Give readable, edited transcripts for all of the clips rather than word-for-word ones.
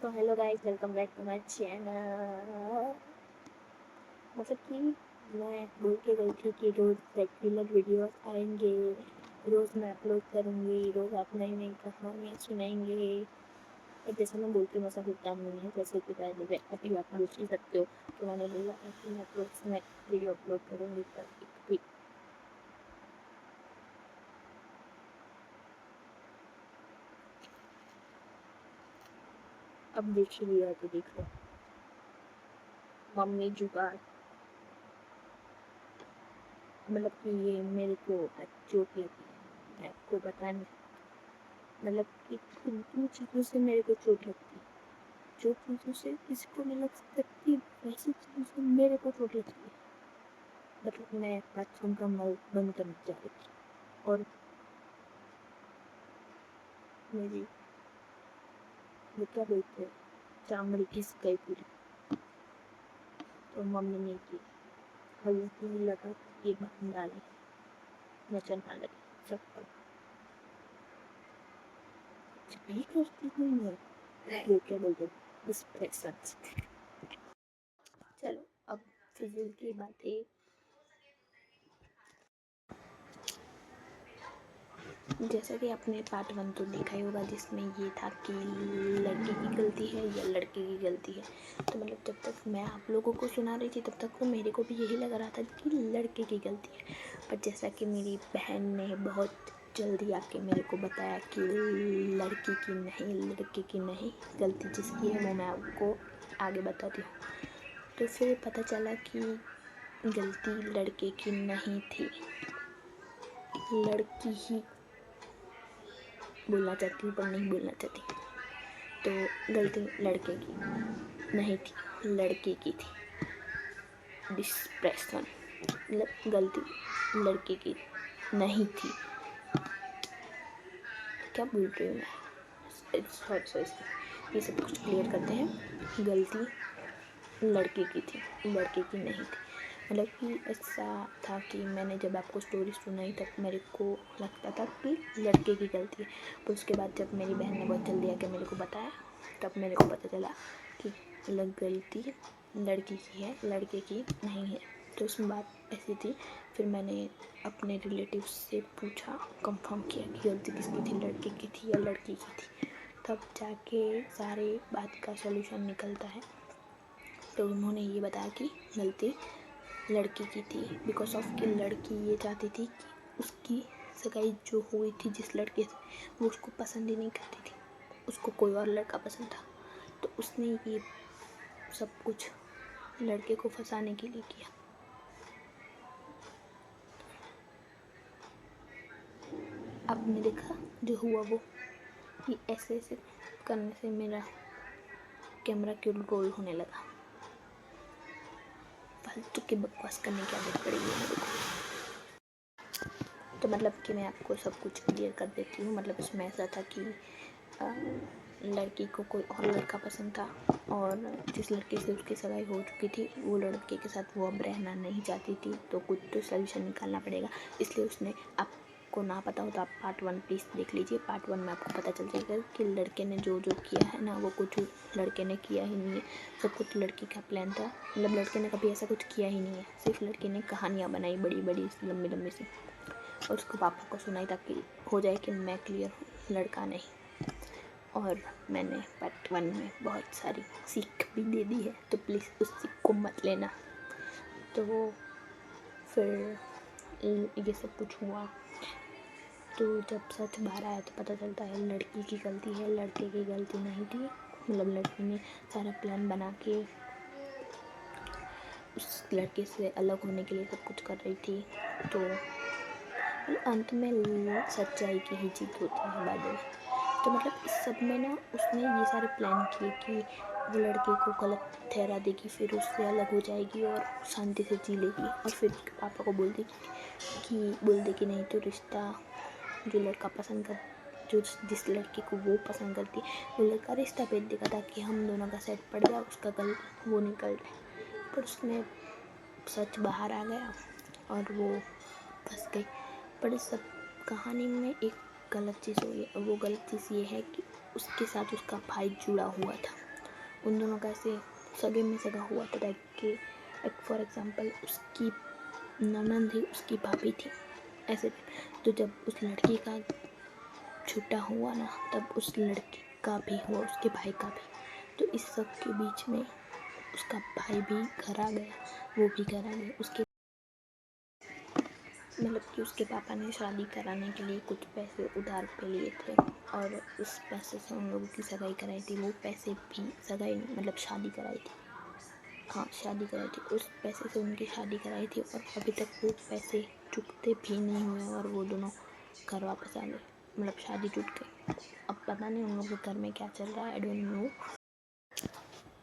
तो hello guys, welcome back to my channel. मतलब कि मैं बोल के गई थी कि रोज़ रेगुलर वीडियोस आएंगे, रोज़ मैं अपलोड करूँगी, रोज़ आप नई नई कहानियाँ सुनाएंगे। और जैसे मैं बोलती हूँ वैसा होता नहीं है। जैसे कि पहले अभी आप पूछ ही सकते हो कि मैंने बोला था कि मैं रोज़ मैं वीडियो अपलोड करूँगी, पर एक भी अब देख ही लिया तो देख लो। मम्मी जुगाड़, मतलब कि ये मेरे को चोट लगी है, मैं आपको बताने, मतलब कि उन चीज़ों से मेरे को चोट लगती है जो चीज़ों से किसी को नहीं लग सकती, वैसी चीज़ों से मेरे को चोट लगती है। मतलब मैं बाथरूम का नल बंद करने जा रही थी और मेरी वो क्या बोलते हैं, चामड़ी घिस गई पूरी। तो मम्मी ने की हल्दी लगा के बांध डाली, मैं चलना लगी सब पर। भी करती हूँ मैं, वो क्या बोलते हैं, डिस्प्रेशन। चलो अब फिजूल की बातें। जैसा कि आपने पार्ट 1 तो देखा ही होगा, जिसमें ये था कि लड़के की गलती है या लड़के की गलती है। तो मतलब जब तक मैं आप लोगों को सुना रही थी तब तक तो मेरे को भी यही लग रहा था कि लड़के की गलती है। पर जैसा कि मेरी बहन ने बहुत जल्दी आके मेरे को बताया कि लड़की की नहीं, लड़के की नहीं, गलती जिसकी है वो मैं आपको आगे बताती हूँ। तो फिर पता चला कि गलती लड़के की नहीं थी, लड़की ही बोलना चाहती हूँ पर नहीं बोलना चाहती। तो गलती लड़के की नहीं थी, लड़के की थी। डिस्प्रेशन, मतलब गलती लड़के की नहीं थी। क्या बोल रही हूँ मैं, सॉरी, ये सब कुछ क्लियर करते हैं। गलती लड़के की थी, लड़के की नहीं थी। मतलब कि ऐसा था कि मैंने जब आपको स्टोरी सुनाई तब मेरे को लगता था कि लड़के की गलती है, पर उसके बाद जब मेरी बहन ने बहुत जल्दी आके मेरे को बताया तब मेरे को पता चला कि गलती लड़की की है, लड़के की नहीं है। तो उसमें बात ऐसी थी। फिर मैंने अपने रिलेटिव से पूछा, कंफर्म किया कि गलती किसकी थी, लड़के की थी या लड़की की थी। तब जाके सारे बात का सॉल्यूशन निकलता है। तो उन्होंने ये बताया कि गलती लड़की की थी, बिकॉज ऑफ कि लड़की ये चाहती थी कि उसकी सगाई जो हुई थी जिस लड़के से, वो उसको पसंद ही नहीं करती थी, उसको कोई और लड़का पसंद था। तो उसने ये सब कुछ लड़के को फंसाने के लिए किया। आपने देखा जो हुआ वो, कि ऐसे ऐसे करने से मेरा कैमरा क्यों रोल होने लगा। फालतू की बकवास करने की आदत पड़ी है मेरे को। तो मतलब कि मैं आपको सब कुछ क्लियर कर देती हूँ। मतलब इसमें ऐसा था कि लड़की को कोई और लड़का पसंद था और जिस लड़के से उसकी सगाई हो चुकी थी वो लड़के के साथ वो अब रहना नहीं चाहती थी। तो कुछ तो सॉल्यूशन निकालना पड़ेगा, इसलिए उसने, आपको ना पता हो तो आप पार्ट 1 प्लीज़ देख लीजिए। पार्ट 1 में आपको पता चल जाएगा कि लड़के ने जो जो किया है ना, वो कुछ लड़के ने किया ही नहीं है, सब कुछ लड़की का प्लान था। मतलब लड़के ने कभी ऐसा कुछ किया ही नहीं है, सिर्फ लड़के ने कहानियाँ बनाई बड़ी बड़ी लंबी लंबी सी, और उसको पापा को सुनाई ताकि हो जाए कि मैं क्लियर हूँ, लड़का नहीं। और मैंने पार्ट 1 में बहुत सारी सीख भी दे दी है, तो प्लीज़ उस सीख को मत लेना। तो फिर ये सब कुछ हुआ, तो जब सच बाहर आया तो पता चलता है लड़की की गलती है, लड़के की गलती नहीं थी। मतलब लड़की ने सारा प्लान बना के उस लड़के से अलग होने के लिए सब कुछ कर रही थी। तो अंत में सच्चाई की ही जीत होती है बादल। तो मतलब इस सब में ना उसने ये सारे प्लान किए कि वो लड़के को गलत ठहरा देगी, फिर उससे अलग हो जाएगी और शांति से जी लेगी, और फिर पापा को बोल देगी नहीं तो रिश्ता जो लड़का पसंद कर, जो जिस लड़के को वो पसंद करती है वो लड़का रिश्ता भेज देगा ताकि हम दोनों का सेट पड़ जाए, उसका गल वो निकल जाए। पर उसमें सच बाहर आ गया और वो फंस गई। पर इस सब कहानी में एक गलत चीज़ हुई है, और वो गलत चीज़ ये है कि उसके साथ उसका भाई जुड़ा हुआ था। उन दोनों का ऐसे सगे में सगा हुआ था कि एक फॉर एग्जांपल उसकी ननंद थी, उसकी भाभी थी ऐसे। तो जब उस लड़की का छूटा हुआ ना, तब उस लड़की का भी हुआ, उसके भाई का भी। तो इस सब के बीच में उसका भाई भी घर आ गया, वो भी घर आ गया। उसके मतलब कि उसके पापा ने शादी कराने के लिए कुछ पैसे उधार पे लिए थे और उस पैसे से उन लोगों की सगाई कराई थी। वो पैसे भी सगाई नहीं, मतलब शादी कराई थी, हाँ शादी कराई थी। उस पैसे से उनकी शादी कराई थी और अभी तक वो पैसे चुकते भी नहीं हुए और वो दोनों घर वापस आ गए, मतलब शादी टूट गई। अब पता नहीं उन लोगों के घर में क्या चल रहा है, आई डोंट नो।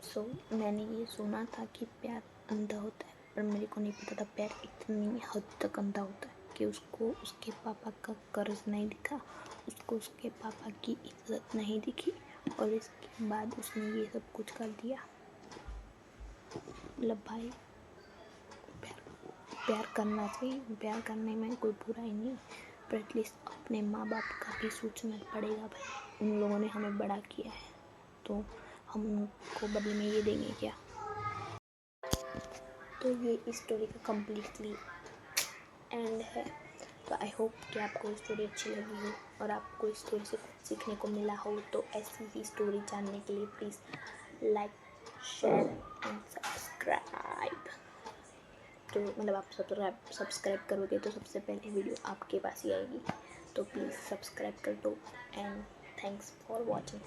सो मैंने ये सुना था कि प्यार अंधा होता है, पर मेरे को नहीं पता था प्यार इतनी हद तक अंधा होता है कि उसको उसके पापा का कर्ज नहीं दिखा, उसको उसके पापा की इज्जत नहीं दिखी और इसके बाद उसने ये सब कुछ कर दिया। मतलब भाई प्यार करना चाहिए, प्यार करने में कोई बुराई नहीं, पर एटलीस्ट अपने माँ बाप का भी सोचना पड़ेगा भाई। उन लोगों ने हमें बड़ा किया है तो हम उनको बदले में ये देंगे क्या। तो ये इस स्टोरी का कम्प्लीटली एंड है। तो आई होप कि आपको स्टोरी अच्छी लगी हो और आपको इस स्टोरी से कुछ सीखने को मिला हो। तो ऐसी ही स्टोरी जानने के लिए please like, share and subscribe. तो मतलब आप सब्सक्राइब करोगे तो सबसे पहले वीडियो आपके पास ही आएगी। तो प्लीज़ सब्सक्राइब कर दो एंड थैंक्स फॉर वॉचिंग।